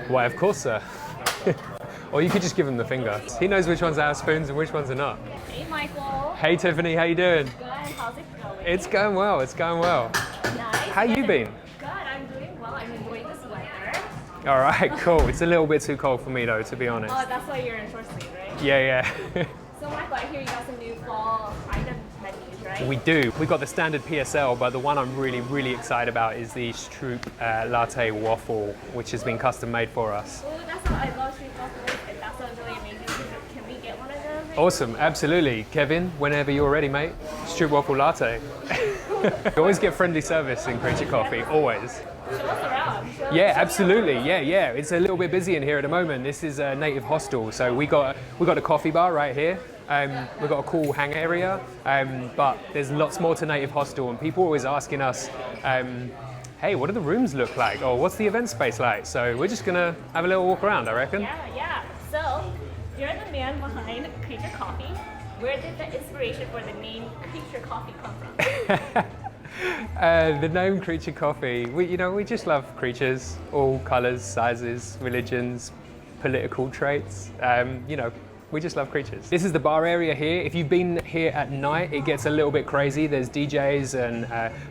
Why, of course, sir. Or you could just give him the finger. He knows which ones are our spoons and which ones are not. Hey, Michael. Hey, Tiffany, how you doing? Good. How's it going? It's going well. It's going well. Nice. How you been? Good. I'm doing well. I'm enjoying this weather. All right, cool. It's a little bit too cold for me, though, to be honest. Oh, that's why you're in short sleeve, right? Yeah. So, Michael, I hear you got some new fall item menus, right? We do. We got the standard PSL, but the one I'm really excited about is the Stroop latte waffle, which has been custom made for us. Oh, that's what I love street waffles, and that sounds really amazing. Can we get one of those? Awesome, absolutely. Kevin, whenever you're ready, mate. Stroop waffle latte. You always get friendly service in Creature Coffee, always. Show us around. Yeah, absolutely. Yeah. It's a little bit busy in here at the moment. This is a Native Hostel, so we got a coffee bar right here. We've got a cool hang area, but there's lots more to Native Hostel, and people are always asking us, hey, what do the rooms look like? Or what's the event space like? So we're just gonna have a little walk around, I reckon. Yeah. So, you're the man behind Creature Coffee. Where did the inspiration for the name Creature Coffee come from? The name Creature Coffee, we just love creatures, all colors, sizes, religions, political traits. We just love creatures. This is the bar area here. If you've been here at night, it gets a little bit crazy. There's DJs and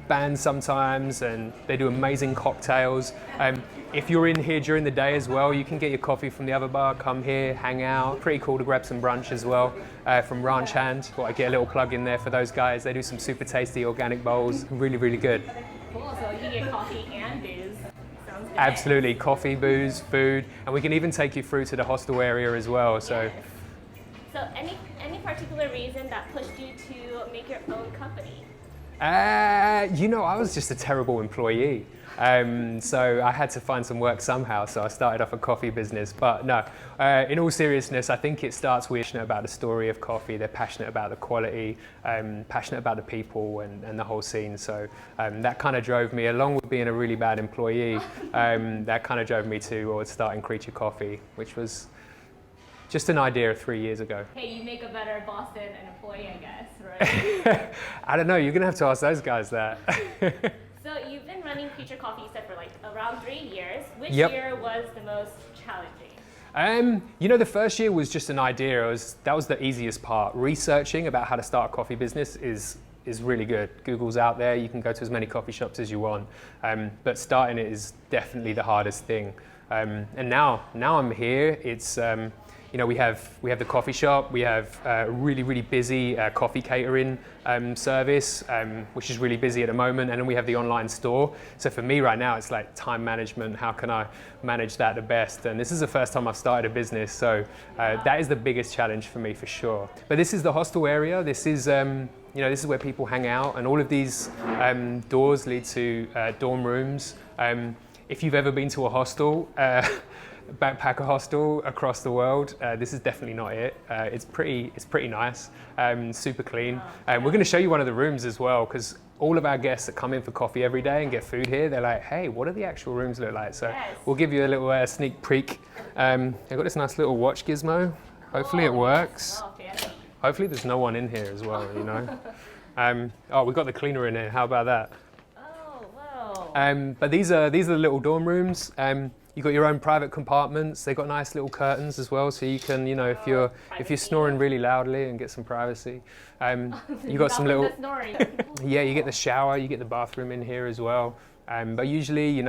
bands sometimes, and they do amazing cocktails. If you're in here during the day as well, you can get your coffee from the other bar, come here, hang out. Pretty cool to grab some brunch as well from Ranch Hand. Thought I'd get a little plug in there for those guys. They do some super tasty organic bowls. Really good. Cool, so you get coffee and booze. Sounds good. Absolutely, coffee, booze, food, and we can even take you through to the hostel area as well. So. Yes. So any particular reason that pushed you to make your own company? I was just a terrible employee. So I had to find some work somehow, so I started off a coffee business. But no, in all seriousness, I think it starts with passionate about the story of coffee. They're passionate about the quality, passionate about the people and the whole scene. So that kind of drove me, along with being a really bad employee, that kind of drove me towards starting Creature Coffee, which was just an idea 3 years ago. Hey, you make a better boss than an employee, I guess, right? I don't know, you're gonna have to ask those guys that. So you've been running Creature Coffee, you said, for like around 3 years. Which Yep. year was the most challenging? The first year was just an idea. That was the easiest part. Researching about how to start a coffee business is really good. Google's out there, you can go to as many coffee shops as you want. But starting it is definitely the hardest thing. And now I'm here, it's, we have the coffee shop, we have a really busy coffee catering service, which is really busy at the moment, and then we have the online store. So for me right now, it's like time management. How can I manage that the best? And this is the first time I've started a business, so that is the biggest challenge for me for sure. But this is the hostel area. This is this is where people hang out, and all of these doors lead to dorm rooms. If you've ever been to a hostel, backpacker hostel across the world, this is definitely not it. It's pretty nice, super clean. We're going to show you one of the rooms as well, because all of our guests that come in for coffee every day and get food here, they're like, hey, what do the actual rooms look like? So Yes. we'll give you a little sneak peek. I've got this nice little watch gizmo. Hopefully it works. Oh, fancy. Hopefully there's no one in here as well, we've got the cleaner in here. How about that? Oh, whoa. But these are the little dorm rooms. You've got your own private compartments. They've got nice little curtains as well, so you can, if you're snoring really loudly and get some privacy. You got some little, yeah, you get the shower, you get the bathroom in here as well. But usually,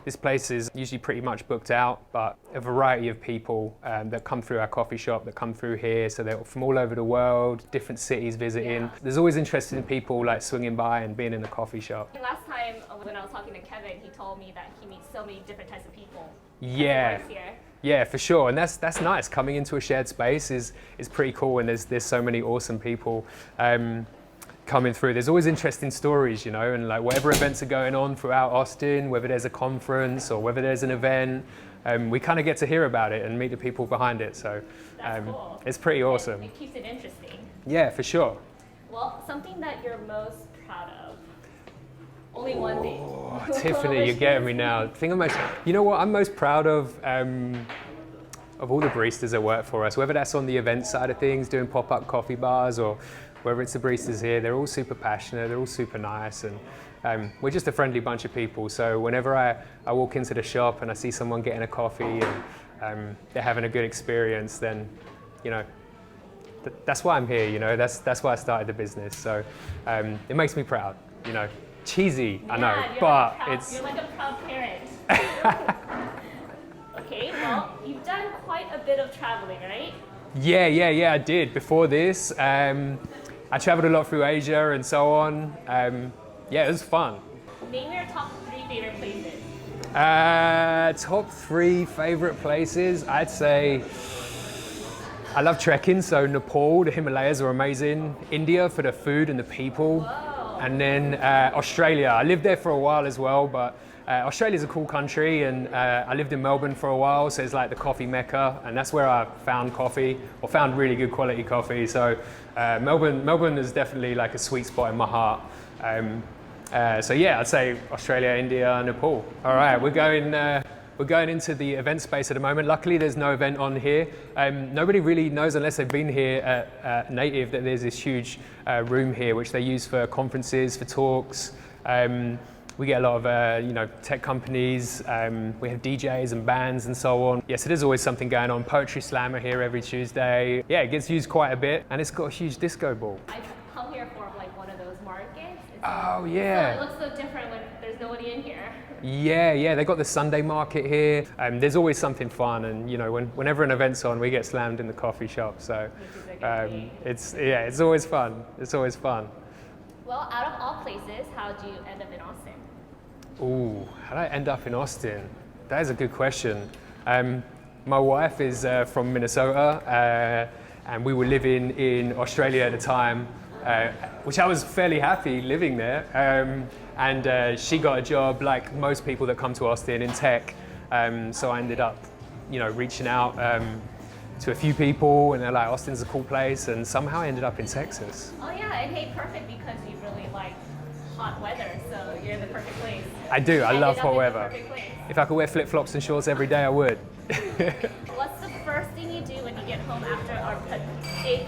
this place is usually pretty much booked out, but a variety of people that come through our coffee shop, that come through here, so they're from all over the world, different cities visiting. Yeah. There's always interesting people like swinging by and being in the coffee shop. Last time when I was talking to Kevin, he told me that he meets so many different types of people. Yeah. As he works here. Yeah, for sure, and that's nice. Coming into a shared space is pretty cool, and there's so many awesome people coming through. There's always interesting stories, and like whatever events are going on throughout Austin, whether there's a conference or whether there's an event, we kind of get to hear about it and meet the people behind it. So That's cool. it's pretty awesome. It keeps it interesting. Yeah, for sure. Well, something that you're most proud of. Only one thing. Oh, Tiffany, you're getting me now. The thing I'm most proud of all the baristas that work for us, whether that's on the event side of things, doing pop-up coffee bars, or whether it's the baristas here, they're all super passionate, they're all super nice, and we're just a friendly bunch of people. So whenever I walk into the shop and I see someone getting a coffee and they're having a good experience, then, you know, that's why I'm here, you know, that's why I started the business. So it makes me proud, you know. Cheesy, I know, but you're like a proud parent. Okay, well, you've done quite a bit of traveling, right? Yeah, I did. Before this, I traveled a lot through Asia and so on. Yeah, it was fun. Name your top 3 favorite places. Top 3 favorite places, I'd say I love trekking, so Nepal, the Himalayas are amazing. India for the food and the people. Whoa. And then Australia. I lived there for a while as well, but Australia's a cool country, and I lived in Melbourne for a while, so it's like the coffee mecca, and that's where I found coffee, or found really good quality coffee. So Melbourne is definitely like a sweet spot in my heart. So yeah, I'd say Australia, India, Nepal. All right, we're going into the event space at the moment. Luckily, there's no event on here. Nobody really knows unless they've been here at Native that there's this huge room here which they use for conferences, for talks. We get a lot of you know, tech companies. We have DJs and bands and so on. Yes, there's always something going on. Poetry slam are here every Tuesday. Yeah, it gets used quite a bit, and it's got a huge disco ball. I've come here for like one of those markets. Oh yeah. So it looks so different when there's nobody in here. Yeah, they got the Sunday market here. There's always something fun, and you know, whenever an event's on, we get slammed in the coffee shop. So it's always fun. It's always fun. Well, out of all places, how did you end up in Austin? Ooh, how did I end up in Austin? That is a good question. My wife is from Minnesota, and we were living in Australia at the time, which I was fairly happy living there. And she got a job, like most people that come to Austin, in tech. So I ended up, you know, reaching out to a few people, and they're like, Austin's a cool place, and somehow I ended up in Texas. Oh yeah, and hey, perfect, because you really like hot weather, so you're in the perfect place. I do, I love hot weather. If I could wear flip-flops and shorts every day, I would. What's the first thing you do when you get home after a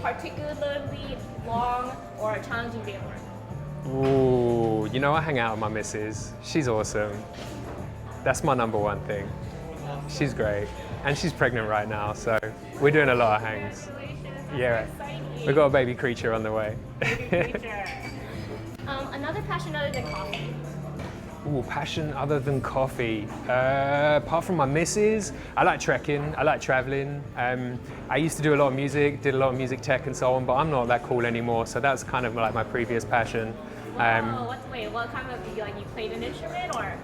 particularly long or challenging day at work? Ooh, you know, I hang out with my missus. She's awesome. That's my number one thing. She's great. And she's pregnant right now, so we're doing a lot of hangs. Congratulations, Yeah, that's so exciting. we've got a baby creature on the way. Baby creature. Another passion other than coffee? Ooh, passion other than coffee. Apart from my missus, I like trekking, I like traveling. I used to do a lot of music, did a lot of music tech and so on, but I'm not that cool anymore, so that's kind of like my previous passion. What kind of, like you played an instrument or?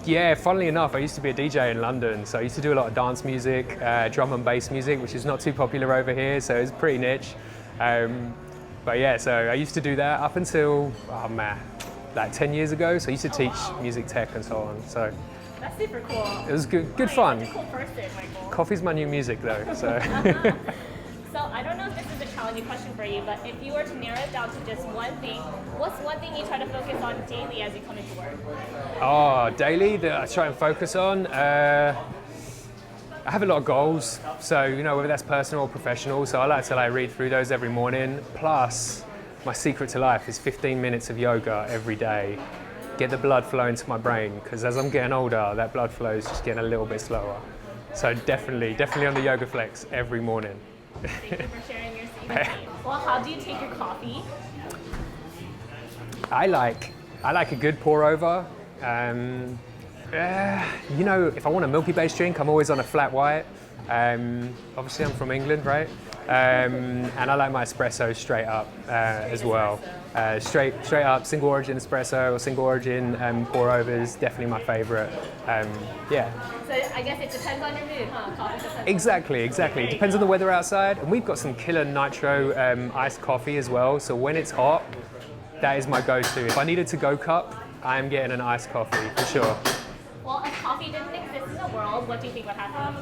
Yeah, funnily enough, I used to be a DJ in London, so I used to do a lot of dance music, drum and bass music, which is not too popular over here, so it's pretty niche. But yeah, so I used to do that up until, oh man, like 10 years ago, so I used to teach music tech and so on. So That's super cool. it was good fun. You're such a cool person, Michael. Coffee's my new music though, so. So I don't know if this is a challenging question for you, but if you were to narrow it down to just one thing, what's one thing you try to focus on daily as you come into work? Oh, daily that I try and focus on. I have a lot of goals, so you know, whether that's personal or professional, so I like to read through those every morning. Plus, my secret to life is 15 minutes of yoga every day. Get the blood flowing to my brain, because as I'm getting older, that blood flow is just getting a little bit slower. So definitely on the yoga flex every morning. Thank you for sharing your secret. Well, how do you take your coffee? I like a good pour over. You know, if I want a milky based drink, I'm always on a flat white. Obviously, I'm from England, right? And I like my espresso straight up as well. Straight up, single origin espresso or single origin pour overs, definitely my favorite. Yeah. So I guess it depends on your mood, huh? Coffee depends. Exactly. It depends on the weather outside. And we've got some killer nitro iced coffee as well. So when it's hot, that is my go-to. If I need a to-go cup, I am getting an iced coffee for sure. Well, if coffee didn't exist in the world, what do you think would happen?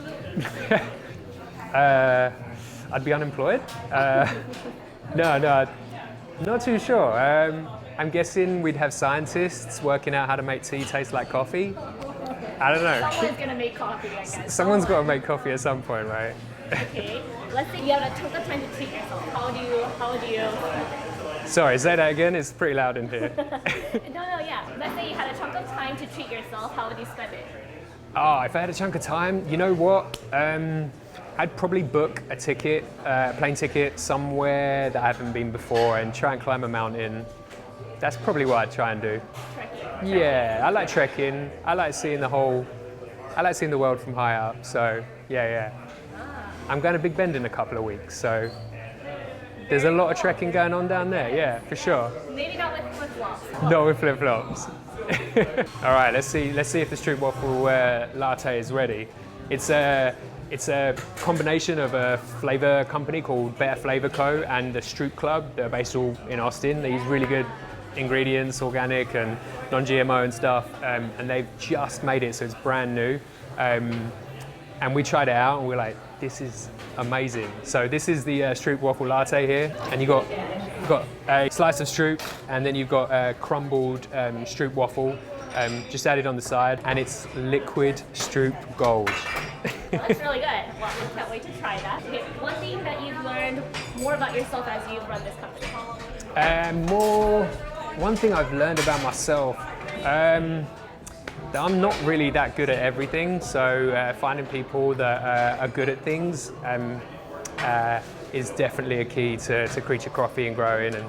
I'd be unemployed. No, not too sure. I'm guessing we'd have scientists working out how to make tea taste like coffee. I don't know. Someone's gonna make coffee, I guess. Someone's got to make coffee at some point, right? Okay. Let's say you have a took the time to treat yourself. How would you Sorry, say that again. It's pretty loud in here. No, yeah. Let's say you had a chunk of time to treat yourself. How would you spend it? Oh, if I had a chunk of time, you know what? I'd probably book a ticket, plane ticket somewhere that I haven't been before and try and climb a mountain. That's probably what I'd try and do. Trekking. Yeah, I like trekking. I like seeing the world from high up. So yeah. I'm going to Big Bend in a couple of weeks, so there's a lot of trekking going on down there. Yeah, for sure. Maybe not with flip-flops. Not with flip-flops. All right, let's see if the Stroop Waffle latte is ready. It's a combination of a flavor company called Better Flavor Co. and the Stroop Club. They're based all in Austin. They use really good ingredients, organic and non-GMO and stuff, and they've just made it, so it's brand new. And we tried it out and we're like, this is amazing. So this is the Stroop Waffle Latte here, and you've got a slice of Stroop, and then you've got a crumbled Stroop Waffle just added on the side, and it's liquid Stroop Gold. Well, that's really good. Well, I can't wait to try that. Okay, one thing that you've learned more about yourself as you run this company? One thing I've learned about myself, that I'm not really that good at everything, so finding people that are good at things is definitely a key to Creature Coffee and growing. And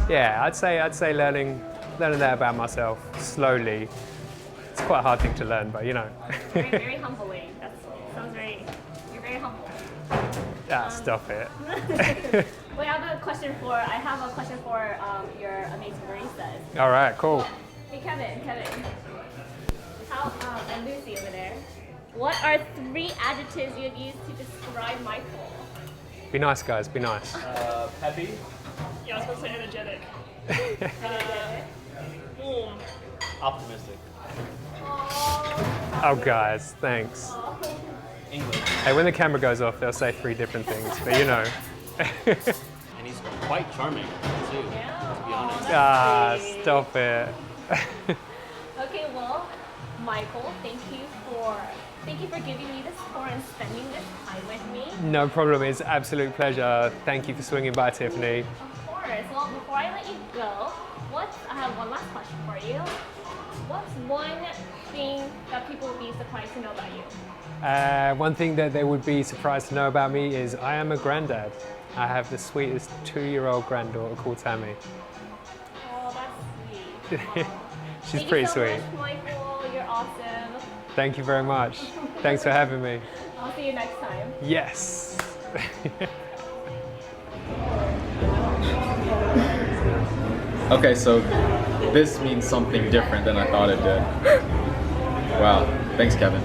yeah, I'd say learning that about myself slowly. It's quite a hard thing to learn, but you know. Very, very humbling. You're very humble. Stop it. Wait, I have a question for your amazing baristas. All right, cool. Hey, Kevin. And Lucy over there. What are 3 adjectives you'd use to describe Michael? Be nice, guys. Be nice. Peppy. Yeah, I was going to say energetic. Boom. Optimistic. Oh, guys, thanks. English. Hey, when the camera goes off, they'll say 3 different things, but you know. And he's quite charming, too, Yeah. to be honest. That's sweet. Stop it. Okay, well, Michael, thank you for giving me this tour and spending this time with me. No problem. It's an absolute pleasure. Thank you for swinging by, Tiffany. Of course. Well, before I let you go, I have one last question for you. What's one thing that people would be surprised to know about you? One thing that they would be surprised to know about me is I am a granddad. I have the sweetest 2-year-old granddaughter called Tammy. Oh, that's sweet. She's pretty sweet. Thank you so much, Michael. You're awesome. Thank you very much. Thanks for having me. I'll see you next time. Yes. Okay, so this means something different than I thought it did. Wow, thanks, Kevin.